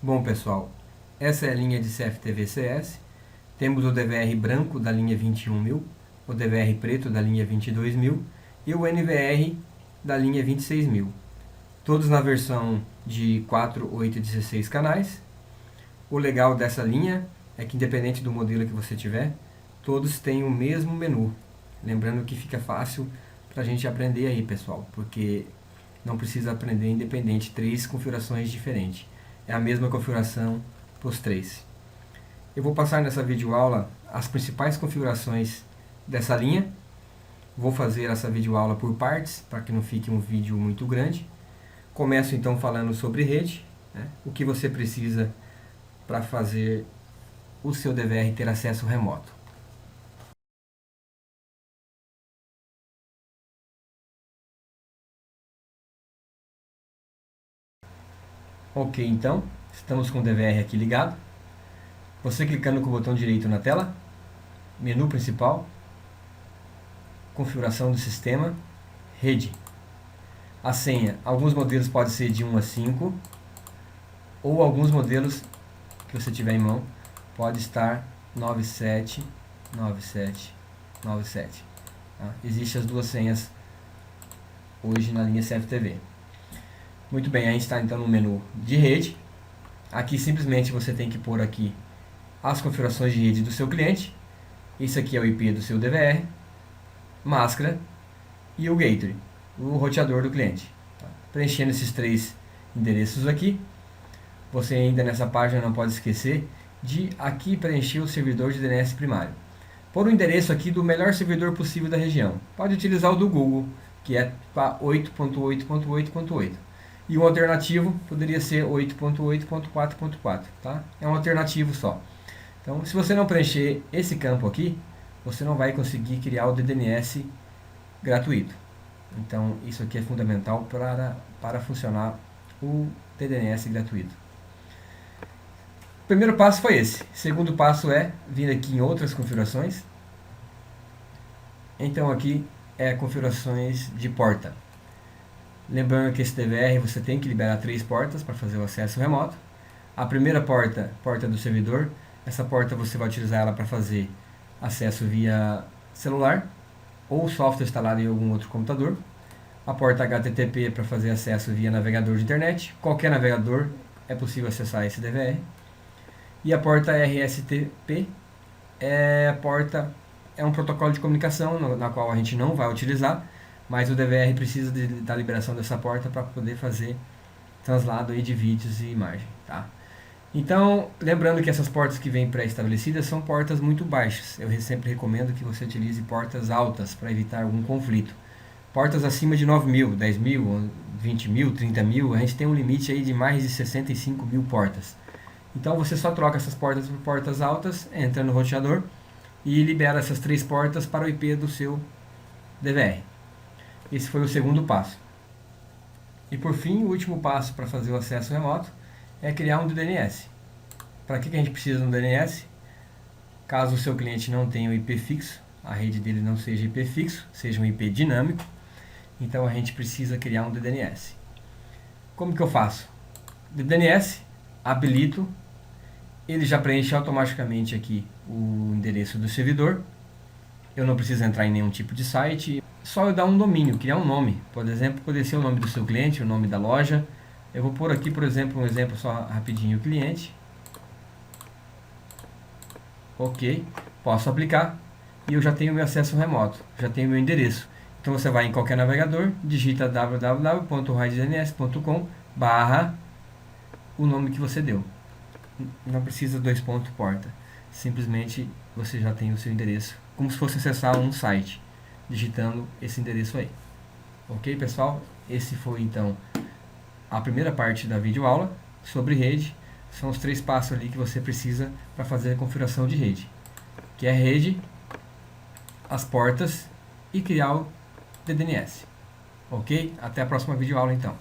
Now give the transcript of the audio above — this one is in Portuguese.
Bom pessoal, essa é a linha de CFTV-CS. Temos o DVR branco da linha 21.000, o DVR preto da linha 22.000 e o NVR da linha 26.000. Todos na versão de 4, 8 e 16 canais. O legal dessa linha é que, independente do modelo que você tiver, todos têm o mesmo menu. Lembrando que fica fácil para a gente aprender aí, pessoal, porque não precisa aprender independente, 3 configurações diferentes. É a mesma configuração para os 3. Eu vou passar nessa videoaula as principais configurações dessa linha. Vou fazer essa videoaula por partes, para que não fique um vídeo muito grande. Começo então falando sobre rede, né? O que você precisa para fazer o seu DVR ter acesso remoto. Ok, então, estamos com o DVR aqui ligado. Você clicando com o botão direito na tela, menu principal, configuração do sistema, rede. A senha, alguns modelos podem ser de 1 a 5, ou alguns modelos que você tiver em mão, pode estar 97, 97, 97. Tá? Existem as duas senhas hoje na linha CFTV. Muito bem, a gente está então no menu de rede. Aqui simplesmente você tem que pôr aqui as configurações de rede do seu cliente. Isso aqui é o IP do seu DVR, máscara e o gateway, o roteador do cliente. Tá? Preenchendo esses 3 endereços aqui, você ainda nessa página não pode esquecer de aqui preencher o servidor de DNS primário. Por um endereço aqui do melhor servidor possível da região. Pode utilizar o do Google, que é 8.8.8.8. E um alternativo poderia ser 8.8.4.4, tá? É um alternativo só. Então, se você não preencher esse campo aqui, você não vai conseguir criar o DNS gratuito. Então, isso aqui é fundamental para funcionar o DNS gratuito. O primeiro passo foi esse. O segundo passo é vir aqui em outras configurações. Então, aqui é configurações de porta. Lembrando que esse DVR você tem que liberar 3 portas para fazer o acesso remoto. A primeira porta, porta do servidor, essa porta você vai utilizar ela para fazer acesso via celular ou software instalado em algum outro computador. A porta HTTP para fazer acesso via navegador de internet. Qualquer navegador é possível acessar esse DVR. E a porta RSTP é um protocolo de comunicação na qual a gente não vai utilizar, mas o DVR precisa da liberação dessa porta para poder fazer translado aí de vídeos e imagem, tá? Então, lembrando que essas portas que vêm pré-estabelecidas são portas muito baixas. Eu sempre recomendo que você utilize portas altas para evitar algum conflito. Portas acima de 9.000, 10.000, 20.000, 30.000, a gente tem um limite aí de mais de 65.000 portas. Então você só troca essas portas por portas altas, entra no roteador e libera essas 3 portas para o IP do seu DVR. Esse foi o segundo passo. E por fim, o último passo para fazer o acesso remoto é criar um DNS. Para que a gente precisa de um DNS? Caso o seu cliente não tenha um IP fixo, a rede dele não seja IP fixo, seja um IP dinâmico, então a gente precisa criar um DNS. Como que eu faço? DNS, habilito, ele já preenche automaticamente aqui o endereço do servidor. Eu não preciso entrar em nenhum tipo de site, só eu dar um domínio, criar um nome. Por exemplo, poder ser o nome do seu cliente, o nome da loja. Eu vou pôr aqui, por exemplo, um exemplo só rapidinho, cliente. Ok, posso aplicar e eu já tenho meu acesso remoto, já tenho meu endereço. Então você vai em qualquer navegador, digita www.raidedns.com/ o nome que você deu. Não precisa 2 pontos porta, simplesmente você já tem o seu endereço, como se fosse acessar um site, digitando esse endereço aí. Ok, pessoal? Esse foi então a primeira parte da videoaula sobre rede. São os 3 passos ali que você precisa para fazer a configuração de rede, que é a rede, as portas e criar o DNS. Ok? Até a próxima videoaula então.